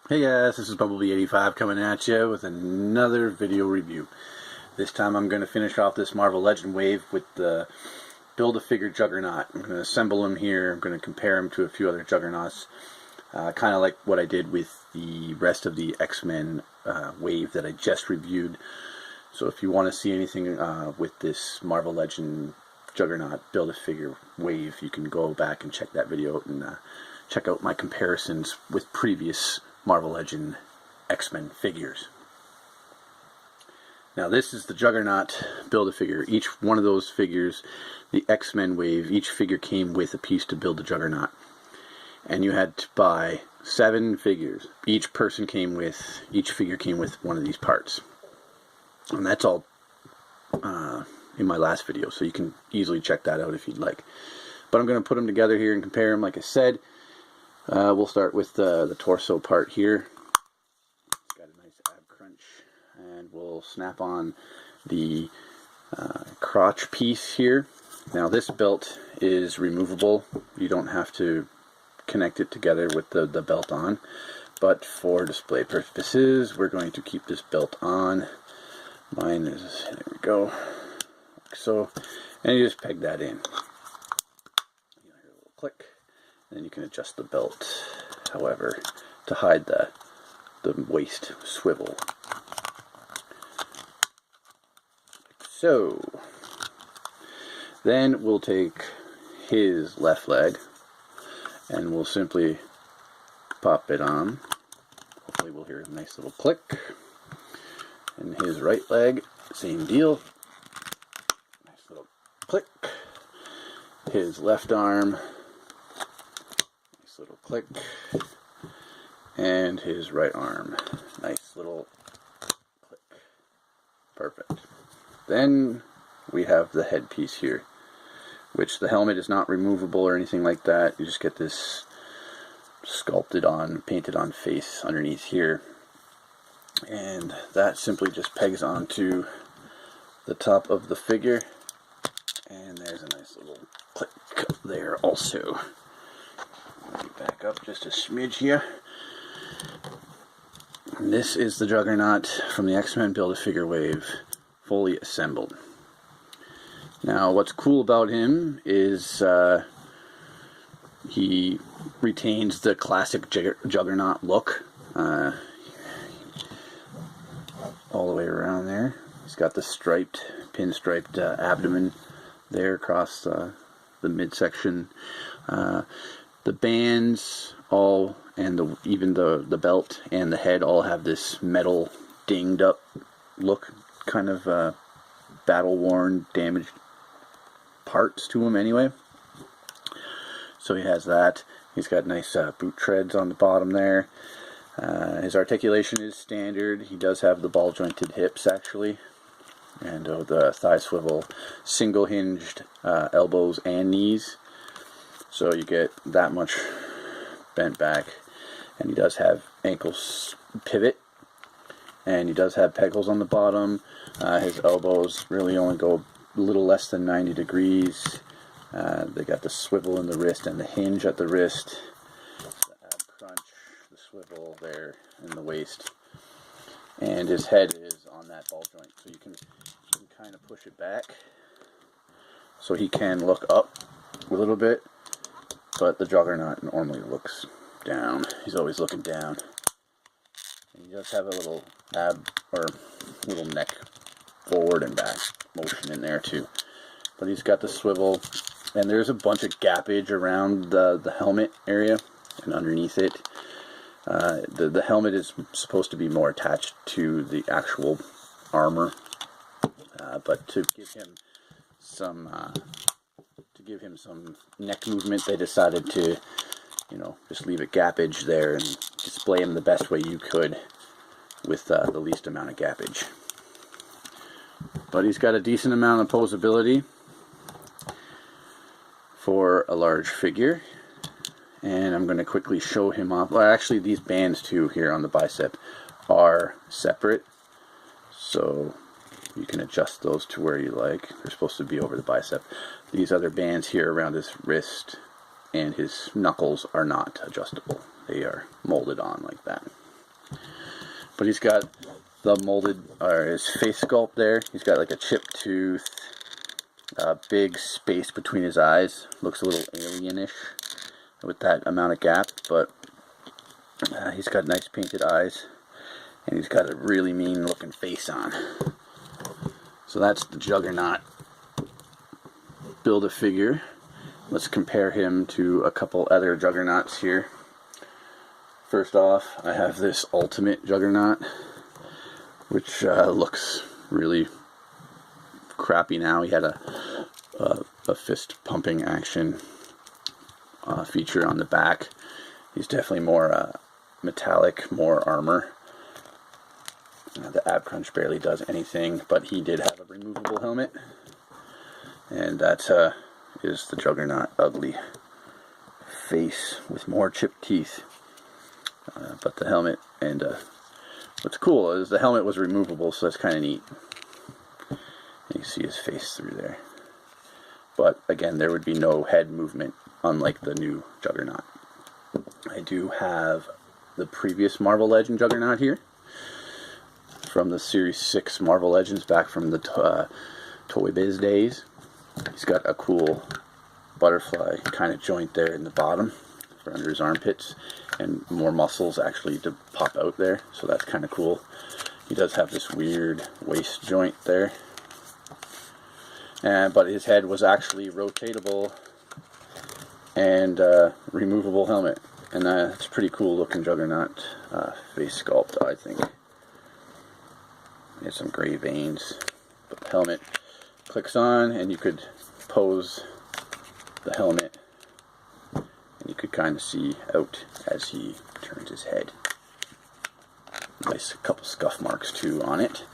Hey guys, this is Bumblebee85 coming at you with another video review. This time I'm going to finish off this Marvel Legend wave with the Build-A-Figure Juggernaut. I'm going to assemble him here. I'm going to compare him to a few other Juggernauts, kind of like what I did with the rest of the X-Men wave that I just reviewed. So if you want to see anything with this Marvel Legend Juggernaut Build-A-Figure wave, you can go back and check that video out and check out my comparisons with previous Marvel Legend X-Men figures. Now this is the Juggernaut Build-A-Figure. Each one of those figures, the X-Men wave, each figure came with a piece to build the Juggernaut. And you had to buy 7 figures. Each figure came with one of these parts. And that's all in my last video, so you can easily check that out if you'd like. But I'm going to put them together here and compare them like I said. We'll start with the torso part here. Got a nice ab crunch, and we'll snap on the crotch piece here. Now this belt is removable. You don't have to connect it together with the belt on, but for display purposes we're going to keep this belt on. Mine is, there we go, like so, and you just peg that in. You hear a little click. And then you can adjust the belt, however, to hide the waist swivel. Like so. Then we'll take his left leg and we'll simply pop it on. Hopefully we'll hear a nice little click. And his right leg, same deal. Nice little click. His left arm, little click, and his right arm, nice little click. Perfect. Then we have the headpiece here, which the helmet is not removable or anything like that. You just get this sculpted on, painted on face underneath here, and that simply just pegs onto the top of the figure, and there's a nice little click there also. Back up just a smidge here. And this is the Juggernaut from the X-Men Build-A-Figure wave, fully assembled. Now what's cool about him is he retains the classic Juggernaut look all the way around there. He's got the striped, pinstriped abdomen there across the midsection. The bands all, and even the belt and the head all have this metal dinged up look, kind of battle worn, damaged parts to him anyway. So he has that. He's got nice boot treads on the bottom there. His articulation is standard. He does have the ball jointed hips actually, and the thigh swivel, single hinged elbows and knees. So you get that much bent back, and he does have ankles pivot, and he does have pegals on the bottom. His elbows really only go a little less than 90 degrees. They got the swivel in the wrist and the hinge at the wrist, the ab crunch, the swivel there in the waist, and his head is on that ball joint, so you can kind of push it back so he can look up a little bit. But the Juggernaut normally looks down. He's always looking down. And he does have a little little neck forward and back motion in there too. But he's got the swivel, and there's a bunch of gappage around the helmet area and underneath it. The helmet is supposed to be more attached to the actual armor, but to give him some neck movement, they decided to, just leave a gappage there and display him the best way you could with the least amount of gappage. But he's got a decent amount of posability for a large figure, and I'm going to quickly show him off. Well, actually these bands too here on the bicep are separate, so you can adjust those to where you like. They're supposed to be over the bicep. These other bands here around his wrist and his knuckles are not adjustable. They are molded on like that. But he's got the molded, or his face sculpt there. He's got like a chipped tooth, big space between his eyes. Looks a little alienish with that amount of gap, but he's got nice painted eyes, and he's got a really mean looking face on. So that's the Juggernaut Build-A-Figure. Let's compare him to a couple other Juggernauts here. First off, I have this Ultimate Juggernaut, which looks really crappy now. He had a fist pumping action feature on the back. He's definitely more metallic, more armor. The ab crunch barely does anything, but he did have a removable helmet, and that is the Juggernaut ugly face with more chipped teeth. But the helmet, and what's cool is the helmet was removable, so that's kind of neat. And you can see his face through there. But again, there would be no head movement, unlike the new Juggernaut. I do have the previous Marvel Legend Juggernaut here, from the Series 6 Marvel Legends back from the Toy Biz days. He's got a cool butterfly kind of joint there in the bottom for under his armpits, and more muscles actually to pop out there, so that's kind of cool. He does have this weird waist joint there, but his head was actually rotatable and removable helmet, and it's a pretty cool looking Juggernaut face sculpt, I think. He has some gray veins, but the helmet clicks on, and you could pose the helmet, and you could kind of see out as he turns his head. Nice couple scuff marks too on it,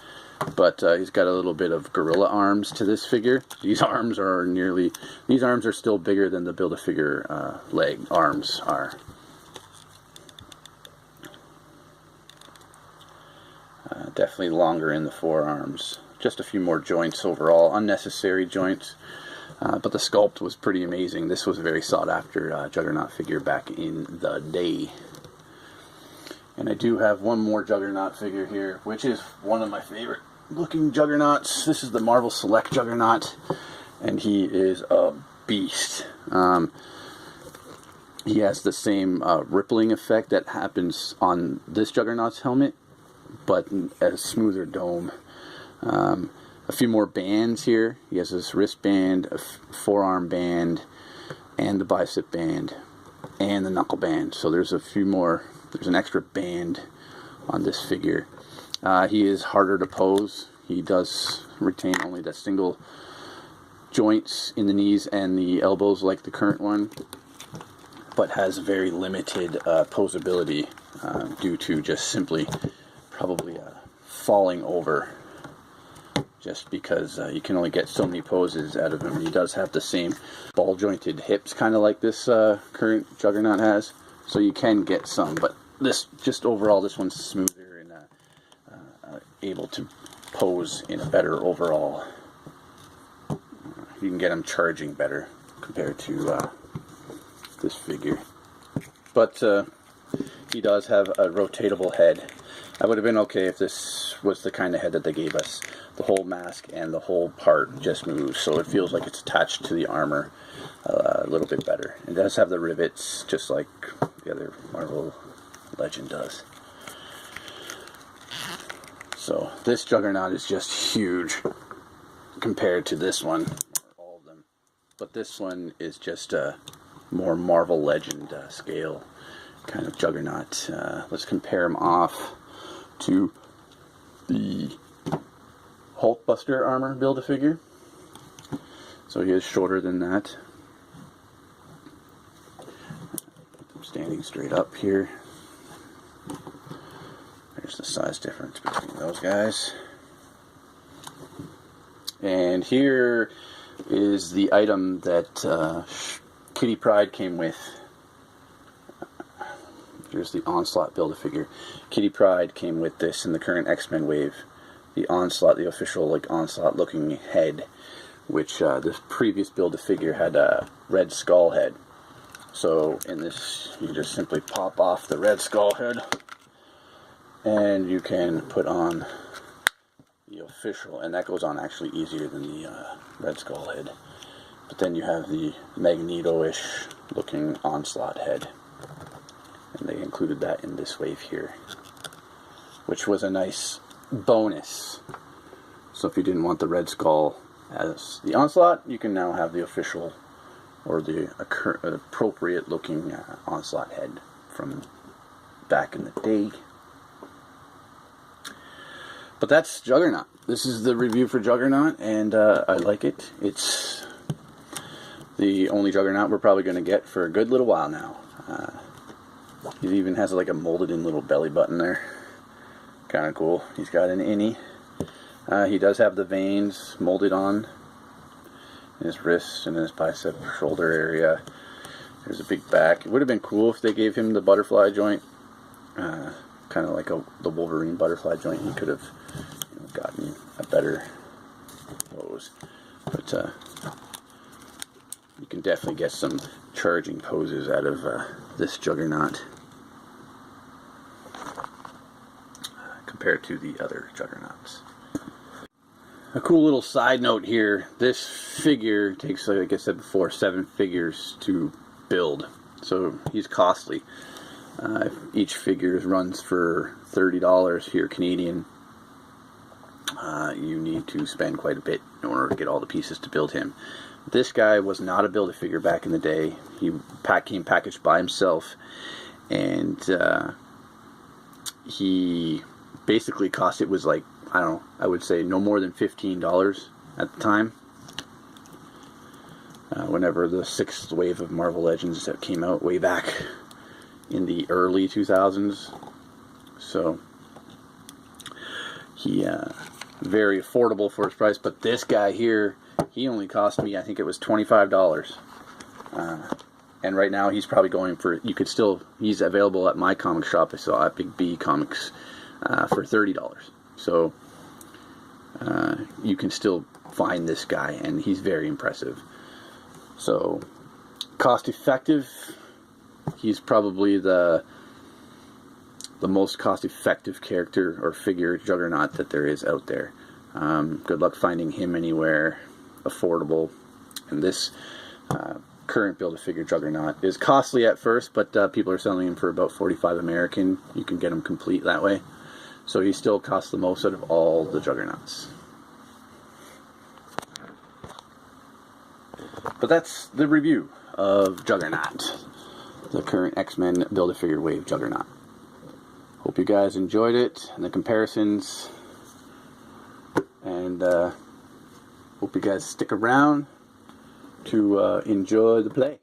but he's got a little bit of gorilla arms to this figure. These arms are still bigger than the Build-A-Figure leg arms are. Definitely longer in the forearms. Just a few more joints overall, unnecessary joints, but the sculpt was pretty amazing. This was a very sought after Juggernaut figure back in the day. And I do have one more Juggernaut figure here, which is one of my favorite looking Juggernauts. This is the Marvel Select Juggernaut, and he is a beast. He has the same rippling effect that happens on this Juggernaut's helmet, but a smoother dome. A few more bands here. He has this wristband, a forearm band, and the bicep band, and the knuckle band. So there's a few more. There's an extra band on this figure. He is harder to pose. He does retain only the single joints in the knees and the elbows like the current one, but has very limited posability due to just simply probably falling over, just because you can only get so many poses out of him. He does have the same ball jointed hips, kind of like this current Juggernaut has, so you can get some, but this, just overall, this one's smoother and able to pose in a better overall. You can get him charging better compared to this figure, but he does have a rotatable head. I would have been okay if this was the kind of head that they gave us. The whole mask and the whole part just moves, so it feels like it's attached to the armor a little bit better. It does have the rivets, just like the other Marvel Legend does. So this Juggernaut is just huge compared to this one, or all of them. But this one is just a more Marvel Legend scale kind of Juggernaut. Let's compare him off to the Hulkbuster armor Build-A-Figure. So he is shorter than that. I'm standing straight up here. There's the size difference between those guys. And here is the item that Kitty Pryde came with. Here's the Onslaught Build-A-Figure. Kitty Pryde came with this in the current X-Men wave. The Onslaught, the official like Onslaught looking head, which the previous Build-A-Figure had a Red Skull head. So in this, you just simply pop off the Red Skull head, And you can put on the official, and that goes on actually easier than the Red Skull head. But then you have the Magneto-ish looking Onslaught head. And they included that in this wave here, which was a nice bonus. So if you didn't want the Red Skull as the Onslaught, you can now have the official or the appropriate looking Onslaught head from back in the day. But that's Juggernaut. This is the review for Juggernaut, and I like it. It's the only Juggernaut we're probably going to get for a good little while now. He even has like a molded in little belly button there. Kind of cool. He's got an innie. He does have the veins molded on in his wrists and his bicep shoulder area. There's a big back. It would have been cool if they gave him the butterfly joint. Kind of like the Wolverine butterfly joint. He could have gotten a better pose. But you can definitely get some charging poses out of this Juggernaut compared to the other Juggernauts. A cool little side note here, this figure takes, like I said before, 7 figures to build, so he's costly. If each figure runs for $30 here Canadian, you need to spend quite a bit in order to get all the pieces to build him. This guy was not a Build-A-Figure back in the day. He came packaged by himself, and he basically cost, it was like, I don't know, I would say no more than $15 at the time. Whenever the 6th wave of Marvel Legends that came out way back in the early 2000s. So he very affordable for his price. But this guy here, he only cost me, I think it was $25. And right now he's probably going for, you could still, he's available at my comic shop I saw at Big B Comics for $30. So you can still find this guy, and he's very impressive. So cost effective, he's probably the most cost effective character or figure Juggernaut that there is out there. Good luck finding him anywhere affordable. And this current Build-A-Figure Juggernaut is costly at first, but people are selling him for about $45 American. You can get him complete that way. So he still costs the most out of all the Juggernauts. But that's the review of Juggernaut, the current X-Men Build-A-Figure Wave Juggernaut. Hope you guys enjoyed it and the comparisons, and hope you guys stick around to enjoy the play.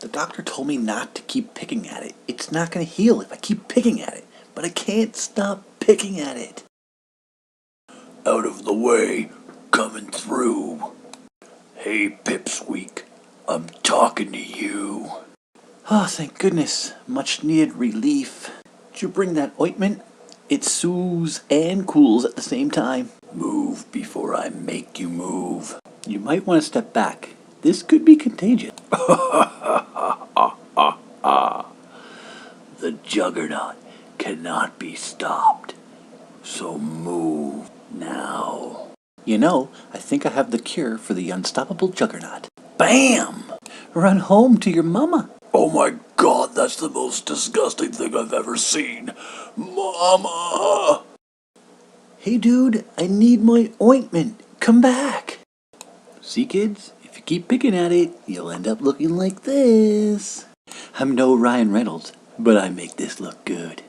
The doctor told me not to keep picking at it. It's not going to heal if I keep picking at it. But I can't stop picking at it. Out of the way, coming through. Hey, Pipsqueak, I'm talking to you. Oh, thank goodness. Much needed relief. Did you bring that ointment? It soothes and cools at the same time. Move before I make you move. You might want to step back. This could be contagious. The Juggernaut cannot be stopped. So move now. You know, I think I have the cure for the unstoppable Juggernaut. Bam! Run home to your mama. Oh my God, that's the most disgusting thing I've ever seen. Mama! Hey dude, I need my ointment. Come back. See kids? If you keep picking at it, you'll end up looking like this. I'm no Ryan Reynolds, but I make this look good.